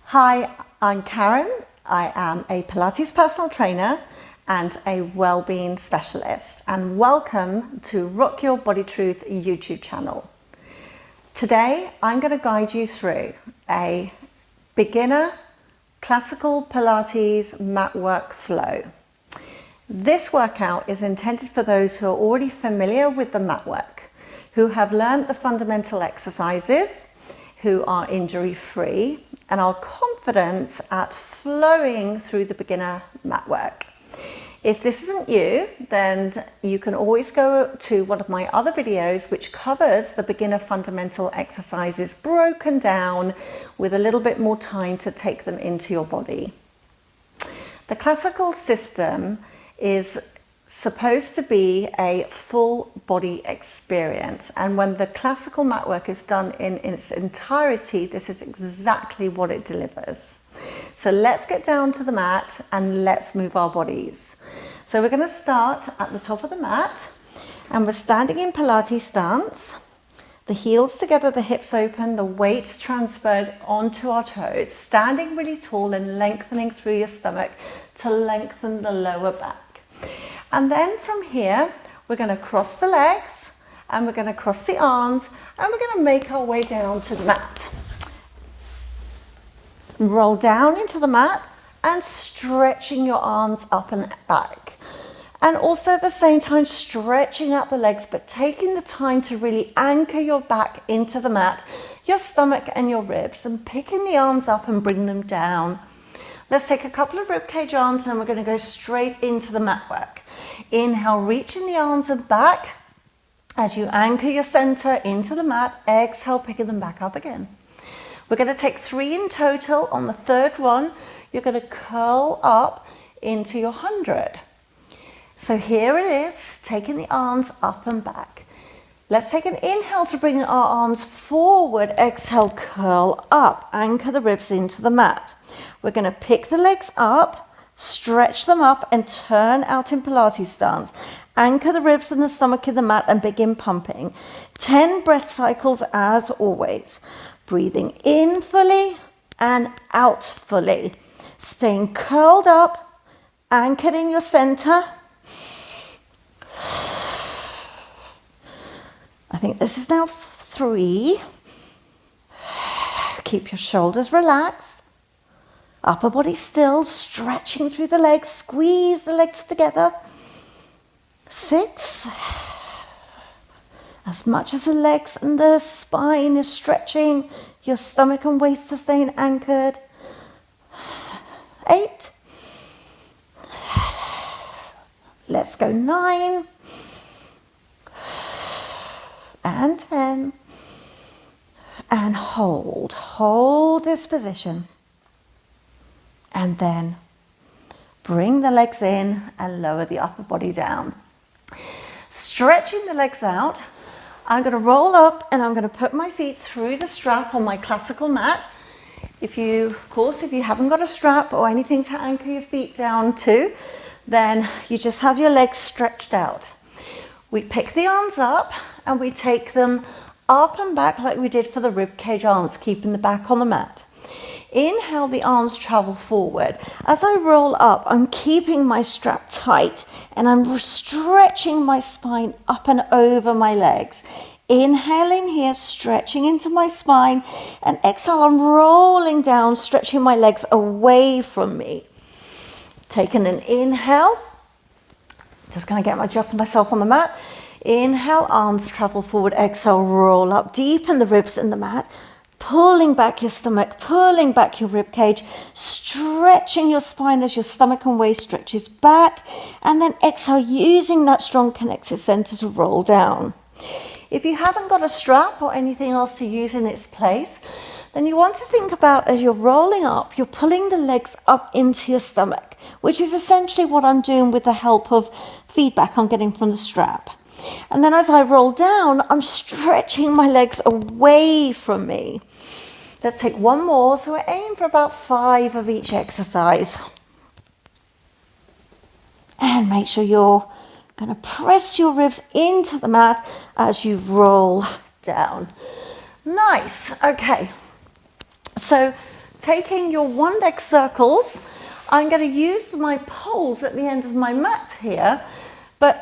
Hi, I'm Karen. I am a Pilates personal trainer and a well-being specialist, and welcome to Rock Your Body Truth YouTube channel. Today, I'm going to guide you through a beginner classical Pilates mat work flow. This workout is intended for those who are already familiar with the mat work, who have learned the fundamental exercises, who are injury-free and are confident at flowing through the beginner mat work. If this isn't you, then you can always go to one of my other videos which covers the beginner fundamental exercises broken down with a little bit more time to take them into your body. The classical system is supposed to be a full body experience, and when the classical mat work is done in its entirety, this is exactly what it delivers. So let's get down to the mat and let's move our bodies. So we're going to start at the top of the mat, and we're standing in Pilates stance, the heels together, the hips open, the weights transferred onto our toes, standing really tall and lengthening through your stomach to lengthen the lower back. And then from here, we're going to cross the legs and we're going to cross the arms and we're going to make our way down to the mat. Roll down into the mat and stretching your arms up and back. And also at the same time, stretching out the legs, but taking the time to really anchor your back into the mat, your stomach and your ribs, and picking the arms up and bring them down. Let's take a couple of ribcage arms and we're going to go straight into the mat work. Inhale, reaching the arms and back as you anchor your center into the mat. Exhale, picking them back up again. We're going to take 3 in total. On the third one, you're going to curl up into your 100. So here it is, taking the arms up and back. Let's take an inhale to bring our arms forward. Exhale, curl up, anchor the ribs into the mat. We're going to pick the legs up, stretch them up and turn out in Pilates stance. Anchor the ribs and the stomach in the mat and begin pumping. 10 breath cycles as always. Breathing in fully and out fully. Staying curled up, anchored in your center. I think this is now 3. Keep your shoulders relaxed. Upper body still, stretching through the legs. Squeeze the legs together. 6. As much as the legs and the spine is stretching, your stomach and waist are staying anchored. 8. Let's go 9. And 10. And hold. Hold this position. And then bring the legs in and lower the upper body down. Stretching the legs out, I'm going to roll up and I'm going to put my feet through the strap on my classical mat. If you haven't got a strap or anything to anchor your feet down to, then you just have your legs stretched out. We pick the arms up and we take them up and back like we did for the ribcage arms, keeping the back on the mat. Inhale, the arms travel forward. As I roll up, I'm keeping my strap tight and I'm stretching my spine up and over my legs. Inhaling here, stretching into my spine, and exhale, I'm rolling down, stretching my legs away from me. Taking an inhale, just going to adjust myself on the mat. Inhale, arms travel forward. Exhale, roll up, deepen the ribs in the mat. Pulling back your stomach, pulling back your rib cage, stretching your spine as your stomach and waist stretches back, and then exhale, using that strong connected center to roll down. If you haven't got a strap or anything else to use in its place, then you want to think about, as you're rolling up, you're pulling the legs up into your stomach, which is essentially what I'm doing with the help of feedback I'm getting from the strap. And then as I roll down, I'm stretching my legs away from me. Let's take one more. So we're aiming for about 5 of each exercise. And make sure you're going to press your ribs into the mat as you roll down. Nice. Okay. So taking your one leg circles, I'm going to use my poles at the end of my mat here, but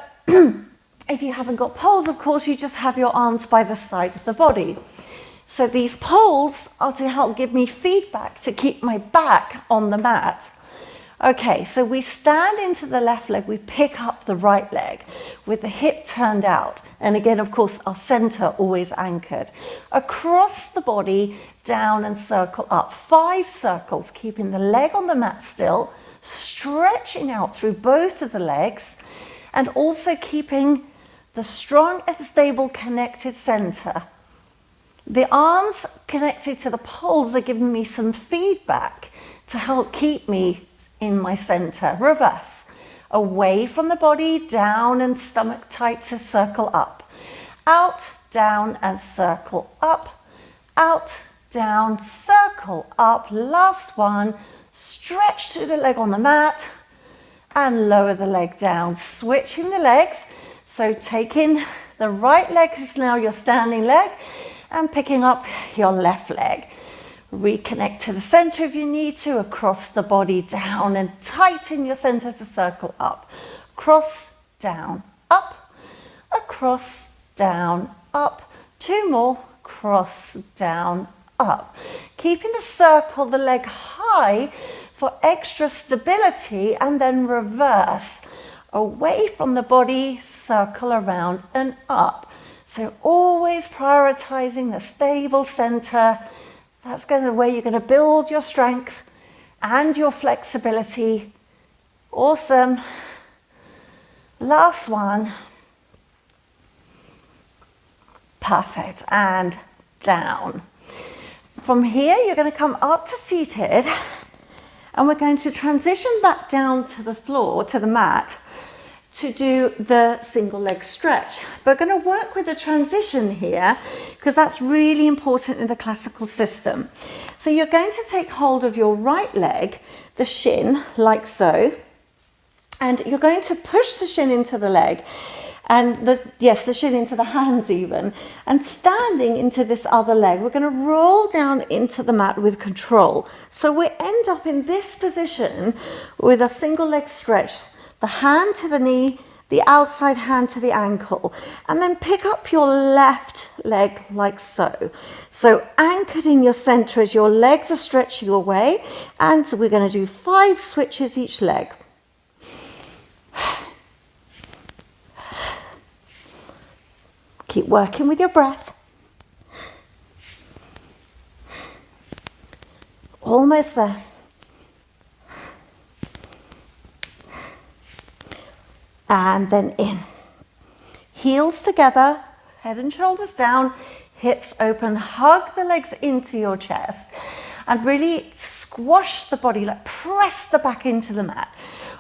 if you haven't got poles, of course, you just have your arms by the side of the body. So these poles are to help give me feedback to keep my back on the mat. Okay, so we stand into the left leg, we pick up the right leg with the hip turned out. And again, of course, our center always anchored. Across the body, down and circle up. 5 circles, keeping the leg on the mat still, stretching out through both of the legs, and also keeping the strong and stable connected center. The arms connected to the poles are giving me some feedback to help keep me in my center. Reverse. Away from the body, down and stomach tight to circle up. Out, down and circle up. Out, down, circle up. Last one. Stretch through the leg on the mat and lower the leg down. Switching the legs. So taking the right leg is now your standing leg and picking up your left leg. Reconnect to the center if you need to, across the body, down and tighten your center to circle up. Cross, down, up, across, down, up. 2 more, cross, down, up. Keeping the circle, the leg high for extra stability, and then reverse. Away from the body, circle around and up. So always prioritizing the stable center. That's going to where you're going to build your strength and your flexibility. Awesome. Last one. Perfect. And down. From here, you're going to come up to seated, and we're going to transition back down to the floor, to the mat, to do the single leg stretch. We're going to work with the transition here because that's really important in the classical system. So you're going to take hold of your right leg, the shin, like so, and you're going to push the shin into the leg, and the shin into the hands even, and standing into this other leg, we're going to roll down into the mat with control. So we end up in this position with a single leg stretch. The hand to the knee, the outside hand to the ankle, and then pick up your left leg like so. So anchored in your center as your legs are stretching away, and so we're going to do 5 switches each leg. Keep working with your breath. Almost there. And then in. Heels together, head and shoulders down, hips open, hug the legs into your chest and really squash the body, like press the back into the mat.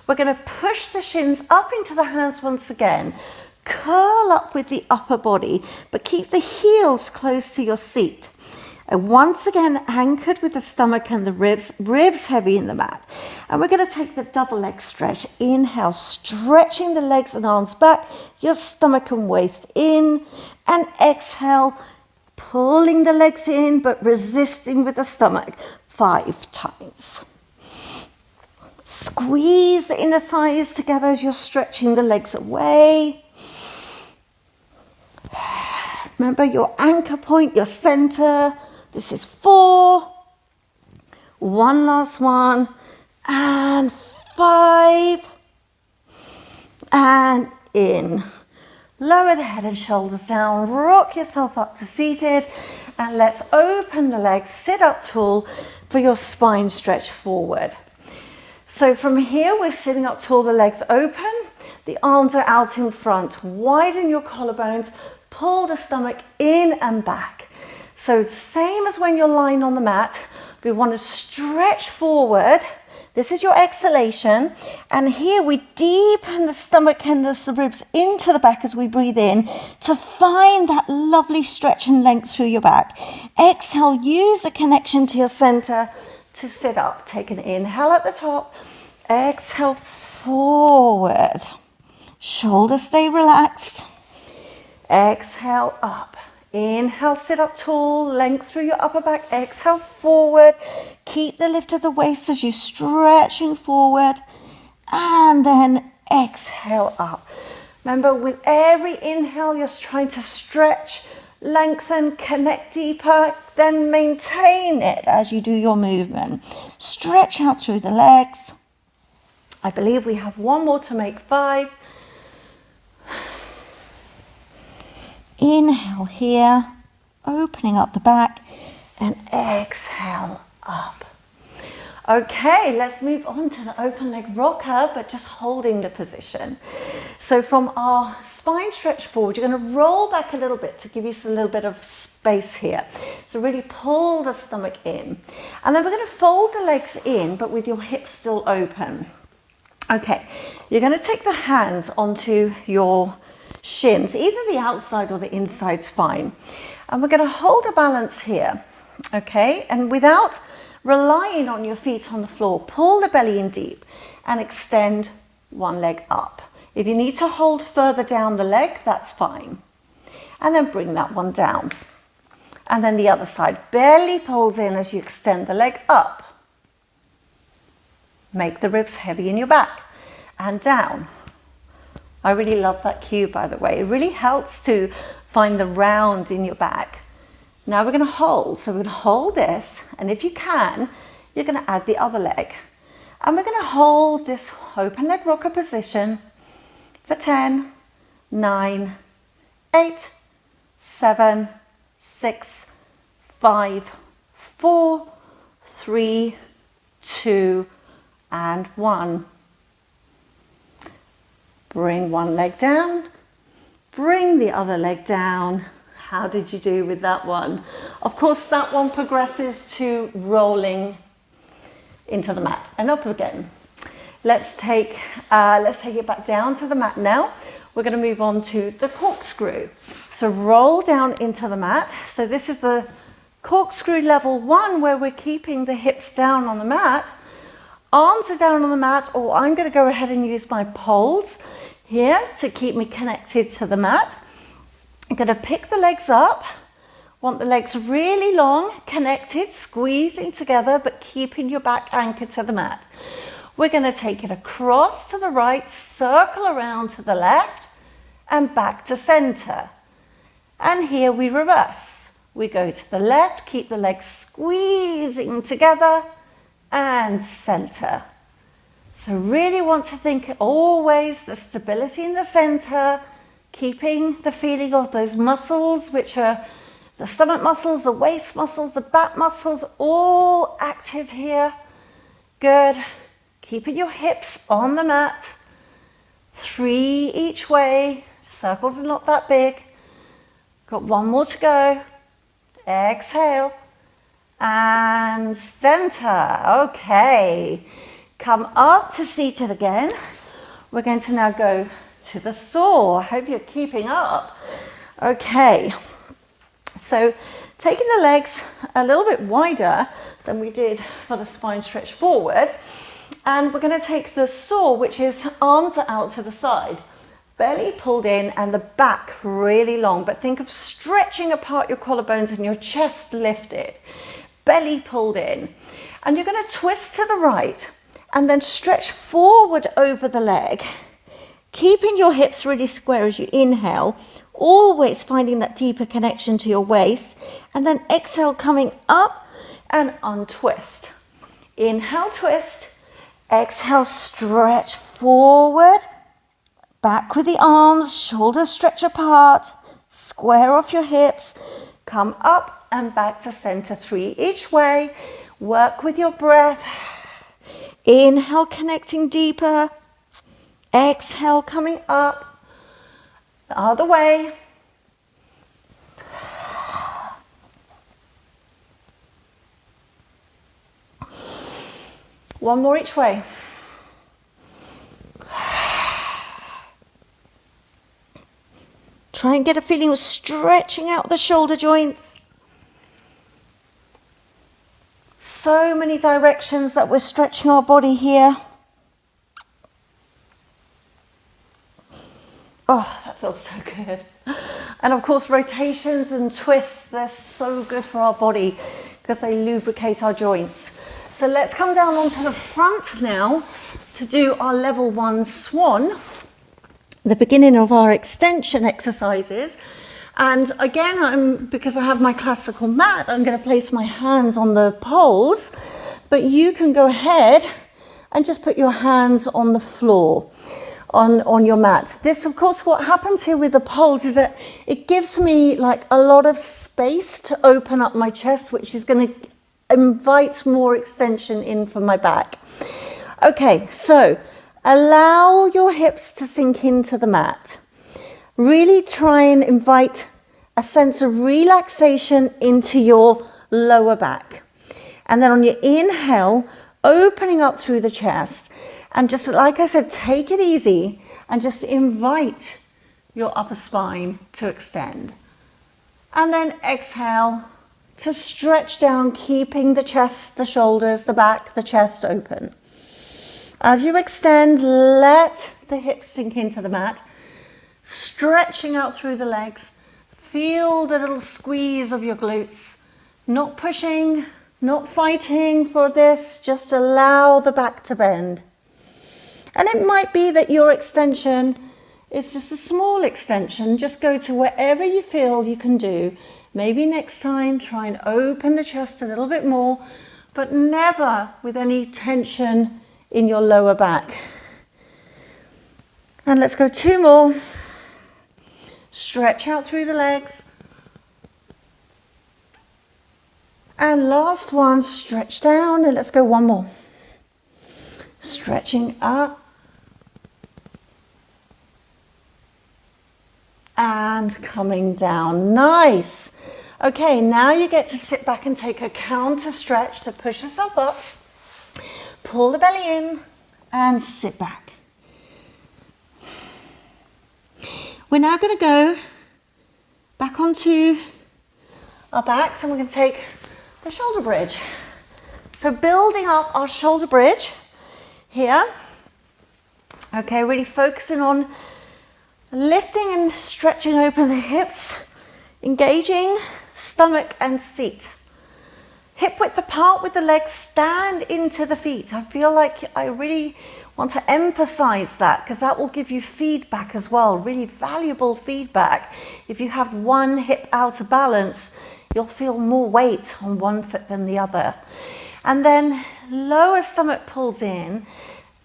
We're going to push the shins up into the hands once again, curl up with the upper body, but keep the heels close to your seat. And once again, anchored with the stomach and the ribs heavy in the mat. And we're going to take the double leg stretch. Inhale, stretching the legs and arms back, your stomach and waist in. And exhale, pulling the legs in, but resisting with the stomach 5 times. Squeeze the inner thighs together as you're stretching the legs away. Remember your anchor point, your center. This is 4. One last one. And 5. And in. Lower the head and shoulders down. Rock yourself up to seated. And let's open the legs. Sit up tall for your spine stretch forward. So from here, we're sitting up tall, the legs open. The arms are out in front. Widen your collarbones. Pull the stomach in and back. So same as when you're lying on the mat, we want to stretch forward. This is your exhalation. And here we deepen the stomach and the ribs into the back as we breathe in to find that lovely stretch and length through your back. Exhale, use the connection to your center to sit up. Take an inhale at the top. Exhale forward. Shoulders stay relaxed. Exhale up. Inhale, sit up tall, length through your upper back. Exhale, forward. Keep the lift of the waist as you're stretching forward. And then exhale up. Remember, with every inhale, you're trying to stretch, lengthen, connect deeper, then maintain it as you do your movement. Stretch out through the legs. I believe we have one more to make 5. Inhale here, opening up the back, and exhale up. Okay, let's move on to the open leg rocker, but just holding the position. So from our spine stretch forward, you're going to roll back a little bit to give you a little bit of space here. So really pull the stomach in. And then we're going to fold the legs in, but with your hips still open. Okay, you're going to take the hands onto your shins, either the outside or the inside's fine. And we're going to hold a balance here, okay? And without relying on your feet on the floor, pull the belly in deep and extend one leg up. If you need to hold further down the leg, that's fine. And then bring that one down. And then the other side, belly pulls in as you extend the leg up. Make the ribs heavy in your back and down. I really love that cue, by the way. It really helps to find the round in your back. Now we're going to hold. So we're going to hold this, and if you can, you're going to add the other leg. And we're going to hold this open leg rocker position for 10, 9, 8, 7, 6, 5, 4, 3, 2, and 1. Bring one leg down, bring the other leg down. How did you do with that one? Of course, that one progresses to rolling into the mat and up again. Let's take it back down to the mat now. We're going to move on to the corkscrew. So roll down into the mat. So this is the corkscrew level 1, where we're keeping the hips down on the mat. Arms are down on the mat, or I'm going to go ahead and use my poles here to keep me connected to the mat. I'm going to pick the legs up. Want the legs really long, connected, squeezing together, but keeping your back anchored to the mat. We're going to take it across to the right, circle around to the left, and back to center. And here we reverse. We go to the left, keep the legs squeezing together, and center. So really want to think always the stability in the center, keeping the feeling of those muscles, which are the stomach muscles, the waist muscles, the back muscles, all active here. Good. Keeping your hips on the mat. 3 each way. Circles are not that big. Got one more to go. Exhale. And center. Okay. Come up to seated again. We're going to now go to the saw. I hope you're keeping up. Okay. So taking the legs a little bit wider than we did for the spine stretch forward. And we're going to take the saw, which is arms are out to the side. Belly pulled in and the back really long. But think of stretching apart your collarbones and your chest lifted. Belly pulled in. And you're going to twist to the right and then stretch forward over the leg, keeping your hips really square as you inhale, always finding that deeper connection to your waist, and then exhale, coming up and untwist. Inhale, twist. Exhale, stretch forward, back with the arms, shoulders stretch apart, square off your hips, come up and back to center. 3 each way. Work with your breath. Inhale, connecting deeper. Exhale, coming up. The other way. One more each way. Try and get a feeling of stretching out the shoulder joints. So many directions that we're stretching our body here. Oh, that feels so good. And of course, rotations and twists, they're so good for our body because they lubricate our joints. So let's come down onto the front now to do our level 1 swan, the beginning of our extension exercises. And again, because I have my classical mat, I'm going to place my hands on the poles, but you can go ahead and just put your hands on the floor, on your mat. This, of course, what happens here with the poles is that it gives me like a lot of space to open up my chest, which is going to invite more extension in from my back. Okay, so allow your hips to sink into the mat. Really try and invite a sense of relaxation into your lower back. And then on your inhale, opening up through the chest. And just like I said, take it easy and just invite your upper spine to extend. And then exhale to stretch down, keeping the chest, the shoulders, the back, the chest open. As you extend, let the hips sink into the mat, stretching out through the legs. Feel the little squeeze of your glutes, not pushing, not fighting for this, just allow the back to bend. And it might be that your extension is just a small extension. Just go to wherever you feel you can do. Maybe next time try and open the chest a little bit more, but never with any tension in your lower back. And let's go 2 more. Stretch out through the legs. And last one, stretch down, and let's go 1 more. Stretching up. And coming down. Nice. Okay, now you get to sit back and take a counter stretch to push yourself up. Pull the belly in and sit back. We're now going to go back onto our backs and we're going to take the shoulder bridge. So building up our shoulder bridge here. Okay, really focusing on lifting and stretching open the hips, engaging stomach and seat. Hip width apart with the legs, stand into the feet. I feel like I really want to emphasize that because that will give you feedback as well, really valuable feedback. If you have one hip out of balance, you'll feel more weight on one foot than the other. And then lower stomach pulls in,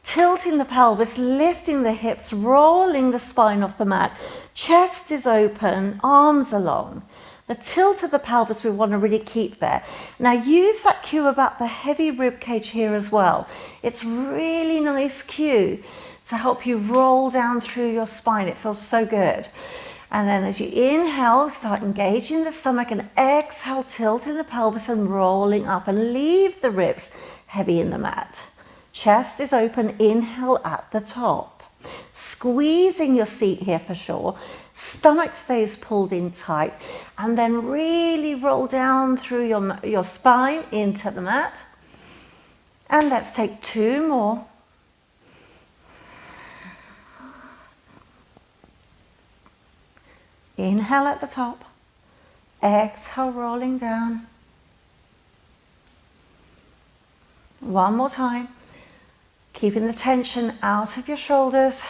tilting the pelvis, lifting the hips, rolling the spine off the mat. Chest is open, arms are long. The tilt of the pelvis we want to really keep there. Now use that cue about the heavy rib cage here as well. It's really nice cue to help you roll down through your spine. It feels so good. And then as you inhale, start engaging the stomach, and exhale, tilting the pelvis and rolling up, and leave the ribs heavy in the mat. Chest is open, inhale at the top. Squeezing your seat here for sure. Stomach stays pulled in tight, and then really roll down through your spine into the mat. And let's take 2 more. Inhale at the top. Exhale, rolling down. 1 more time. Keeping the tension out of your shoulders.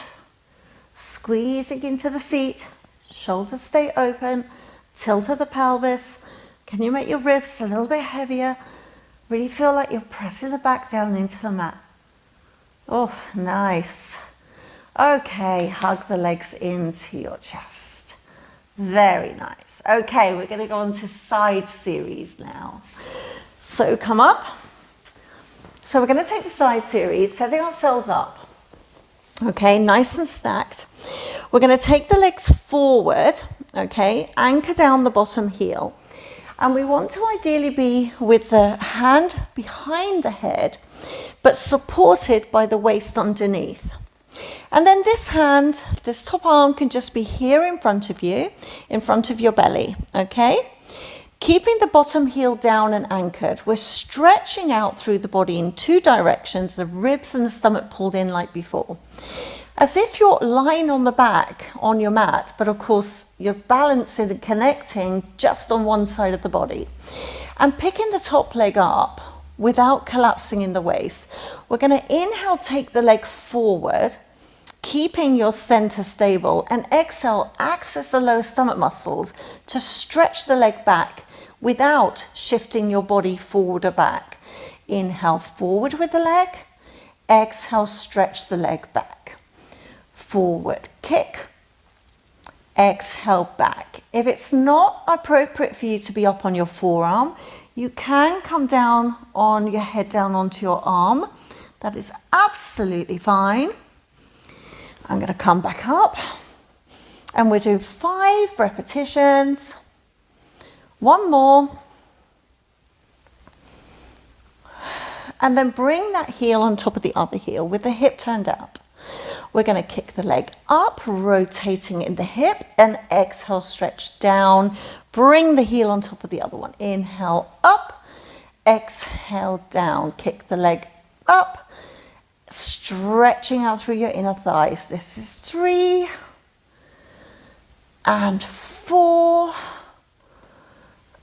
Squeezing into the seat. Shoulders stay open. Tilt of the pelvis. Can you make your ribs a little bit heavier? Really feel like you're pressing the back down into the mat. Oh, nice. Okay, hug the legs into your chest. Very nice. Okay, we're going to go on to side series now. So come up. So we're going to take the side series, setting ourselves up. Okay, nice and stacked. We're going to take the legs forward, okay, anchor down the bottom heel. And we want to ideally be with the hand behind the head, but supported by the waist underneath. And then this hand, this top arm can just be here in front of you, in front of your belly, okay? Keeping the bottom heel down and anchored, we're stretching out through the body in 2 directions, the ribs and the stomach pulled in like before. as if you're lying on the back on your mat, but of course you're balancing and connecting just on one side of the body. And picking the top leg up without collapsing in the waist. We're going to inhale, take the leg forward, keeping your center stable, and exhale, access the lower stomach muscles to stretch the leg back without shifting your body forward or back. Inhale forward with the leg, exhale, stretch the leg back. Forward, kick, exhale, back. If it's not appropriate for you to be up on your forearm, you can come down on your head, down onto your arm. That is absolutely fine. I'm going to come back up and we'll do 5 repetitions. One more. And then bring that heel on top of the other heel with the hip turned out. We're going to kick the leg up, rotating in the hip, and exhale, stretch down. Bring the heel on top of the other one. Inhale up, exhale down. Kick the leg up, stretching out through your inner thighs. This is 3 and 4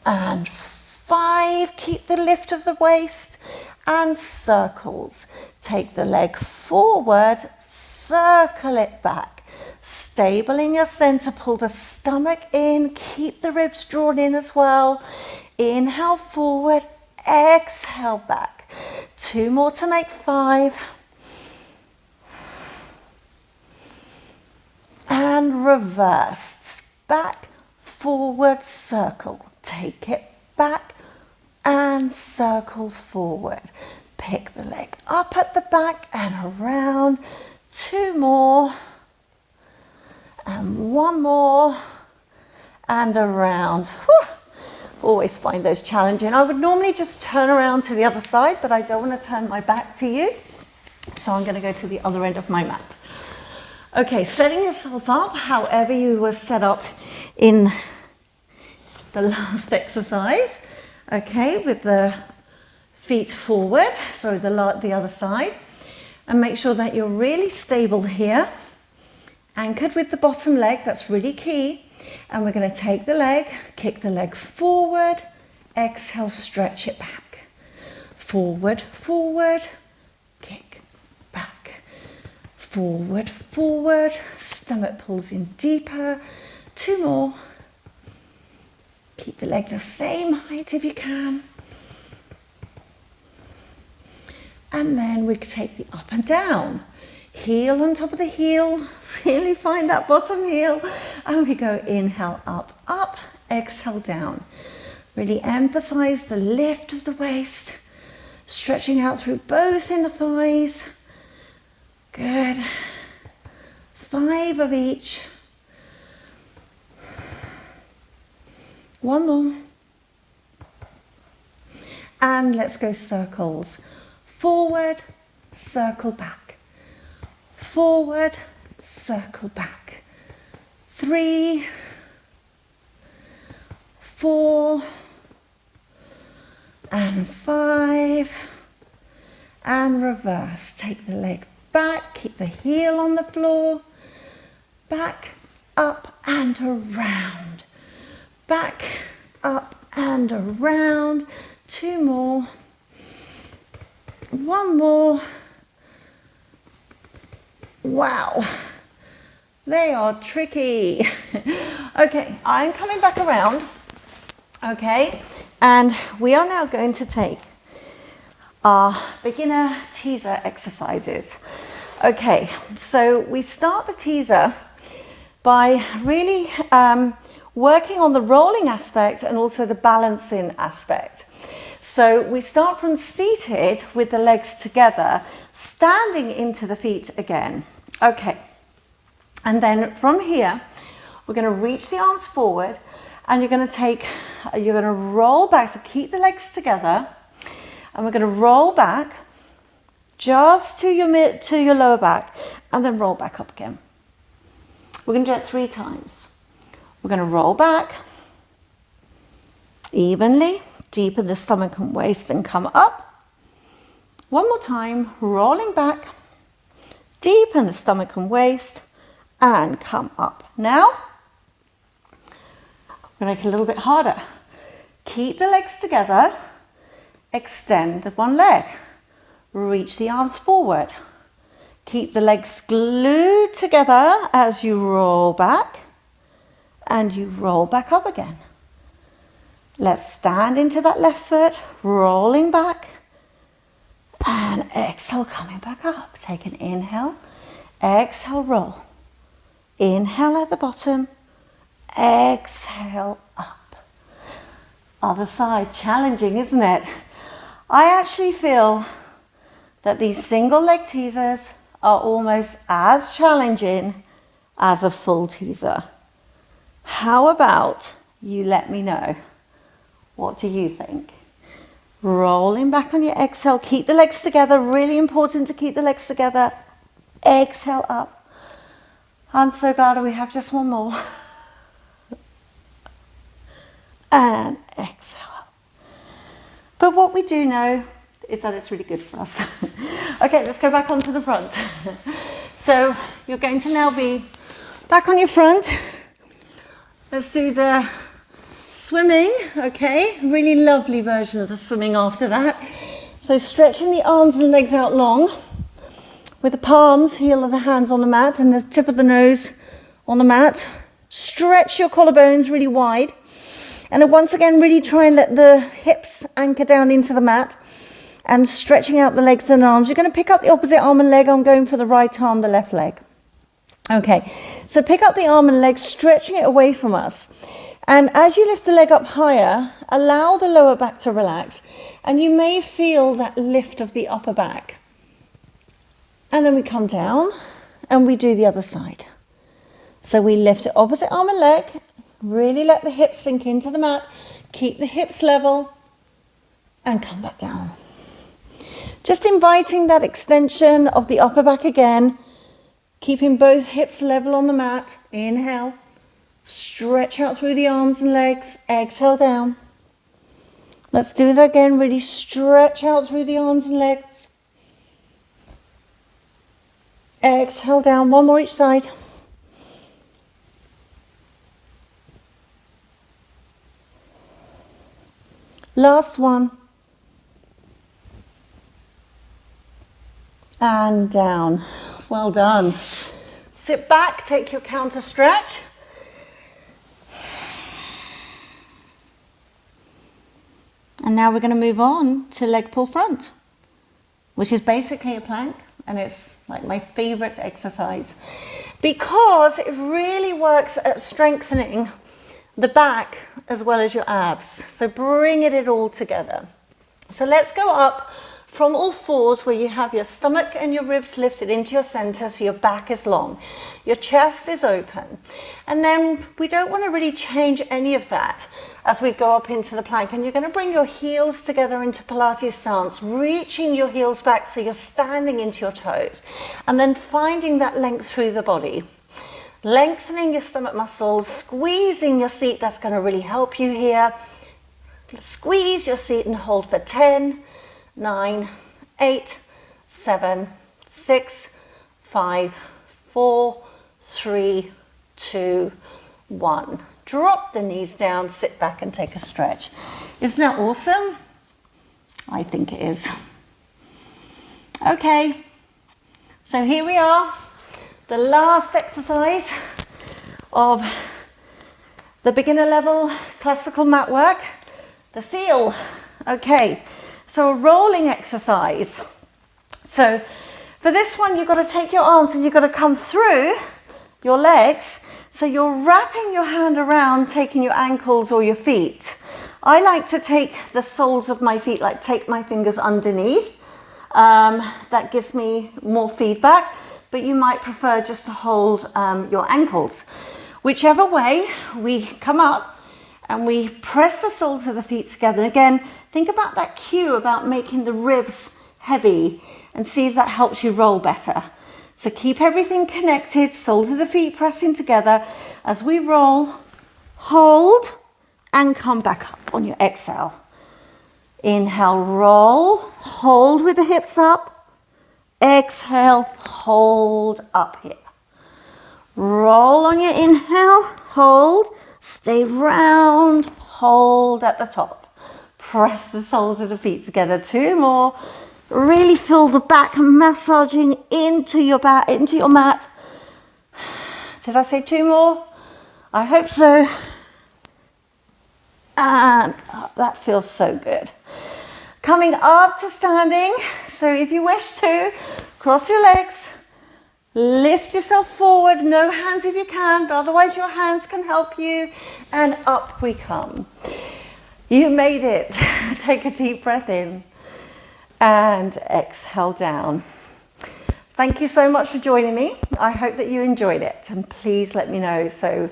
and 5. Keep the lift of the waist. And circles. Take the leg forward, circle it back. Stable in your center, pull the stomach in, keep the ribs drawn in as well. Inhale forward, exhale back. 2 more to make 5. And reversed, back, forward, circle. Take it back and circle forward. Pick the leg up at the back and around. 2 more. And 1 more. And around. Whew. Always find those challenging. I would normally just turn around to the other side, but I don't want to turn my back to you. So I'm going to go to the other end of my mat. Okay, setting yourself up however you were set up in the last exercise. Okay, with the feet forward, sorry, the other side. And make sure that you're really stable here. Anchored with the bottom leg, that's really key. And we're going to take the leg, kick the leg forward, exhale, stretch it back. Forward, forward, kick, back. Forward, forward, stomach pulls in deeper. 2 more. Keep the leg the same height if you can. And then we can take the up and down. Heel on top of the heel. Really find that bottom heel. And we go inhale, up, up, exhale, down. Really emphasize the lift of the waist. Stretching out through both inner thighs. Good. 5 of each. 1 more. And let's go circles. Forward, circle back. Forward, circle back. 3, 4, and 5. And reverse. Take the leg back, keep the heel on the floor. Back, up, and around. Back, up, and around. 2 more. 1 more. Wow, they are tricky. Okay, I'm coming back around. Okay, and we are now going to take our beginner teaser exercises. Okay, so we start the teaser by really working on the rolling aspect and also the balancing aspect. So we start from seated with the legs together, standing into the feet again. Okay, and then from here, we're going to reach the arms forward and you're going to roll back. So keep the legs together and we're going to roll back just to your lower back and then roll back up again. We're going to do it 3 times. We're going to roll back evenly, deepen the stomach and waist and come up. 1 more time, rolling back, Deepen the stomach and waist and come up. Now, we're going to make it a little bit harder. Keep the legs together, extend one leg, reach the arms forward. Keep the legs glued together as you roll back and you roll back up again. Let's stand into that left foot, rolling back and exhale, coming back up. Take an inhale, exhale, roll. Inhale at the bottom, exhale up. Other side, challenging, isn't it? I actually feel that these single leg teasers are almost as challenging as a full teaser. How about you let me know? What do you think? Rolling back on your exhale, keep the legs together, really important to keep the legs together. Exhale up. I'm so glad we have just one more. And exhale up. But what we do know is that it's really good for us. Okay, let's go back onto the front. So you're going to now be back on your front. Let's do the swimming, okay? Really lovely version of the swimming after that. So stretching the arms and legs out long with the palms, heel of the hands on the mat and the tip of the nose on the mat. Stretch your collarbones really wide. And then once again, really try and let the hips anchor down into the mat and stretching out the legs and arms. You're going to pick up the opposite arm and leg. I'm going for the right arm, the left leg. Okay, so pick up the arm and leg, stretching it away from us. And as you lift the leg up higher, allow the lower back to relax. And you may feel that lift of the upper back. And then we come down and we do the other side. So we lift it opposite arm and leg. Really let the hips sink into the mat. Keep the hips level and come back down. Just inviting that extension of the upper back again. Keeping both hips level on the mat. Inhale. Stretch out through the arms and legs. Exhale down. Let's do it again. Really stretch out through the arms and legs. Exhale down. One more each side. Last one. And down. Well done. Sit back, take your counter stretch. And now we're going to move on to leg pull front, which is basically a plank, and it's like my favorite exercise because it really works at strengthening the back as well as your abs. So bringing it all together. So let's go up from all fours where you have your stomach and your ribs lifted into your center so your back is long. Your chest is open. And then we don't want to really change any of that as we go up into the plank. And you're going to bring your heels together into Pilates stance, reaching your heels back so you're standing into your toes. And then finding that length through the body. Lengthening your stomach muscles, squeezing your seat. That's going to really help you here. Squeeze your seat and hold for 10, 9, 8, 7, 6, 5, 4, 3, 2, 1. Drop the knees down, sit back and take a stretch. Isn't that awesome? I think it is. Okay, so here we are. The last exercise of the beginner level classical mat work, the seal. Okay, so a rolling exercise. So for this one, you've got to take your arms and you've got to come through your legs. So you're wrapping your hand around, taking your ankles or your feet. I like to take the soles of my feet, like take my fingers underneath. That gives me more feedback. But you might prefer just to hold your ankles. Whichever way, we come up and we press the soles of the feet together. And again, think about that cue about making the ribs heavy and see if that helps you roll better. So keep everything connected, soles of the feet pressing together as we roll, hold, and come back up on your exhale. Inhale, roll, hold with the hips up. exhale, hold up here. Roll on your inhale, hold, stay round, hold at the top. Press the soles of the feet together. 2 more. Really feel the back massaging into your back, into your mat. Did I say 2 more? I hope so. And that feels so good. Coming up to standing. So if you wish to, cross your legs. Lift yourself forward, no hands if you can, but otherwise your hands can help you. And up we come. You made it. Take a deep breath in and exhale down. Thank you so much for joining me. I hope that you enjoyed it, and please let me know. So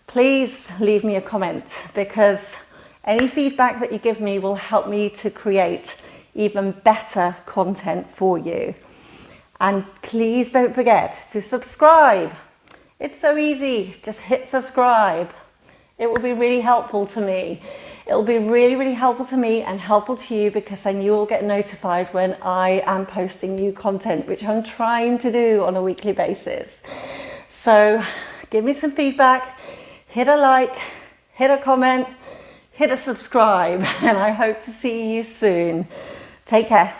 please leave me a comment, because any feedback that you give me will help me to create even better content for you. And please don't forget to subscribe. It's so easy, just hit subscribe. It will be really helpful to me. It will be really, really helpful to me and helpful to you, because then you will get notified when I am posting new content, which I'm trying to do on a weekly basis. So give me some feedback, hit a like, hit a comment, hit a subscribe, and I hope to see you soon. Take care.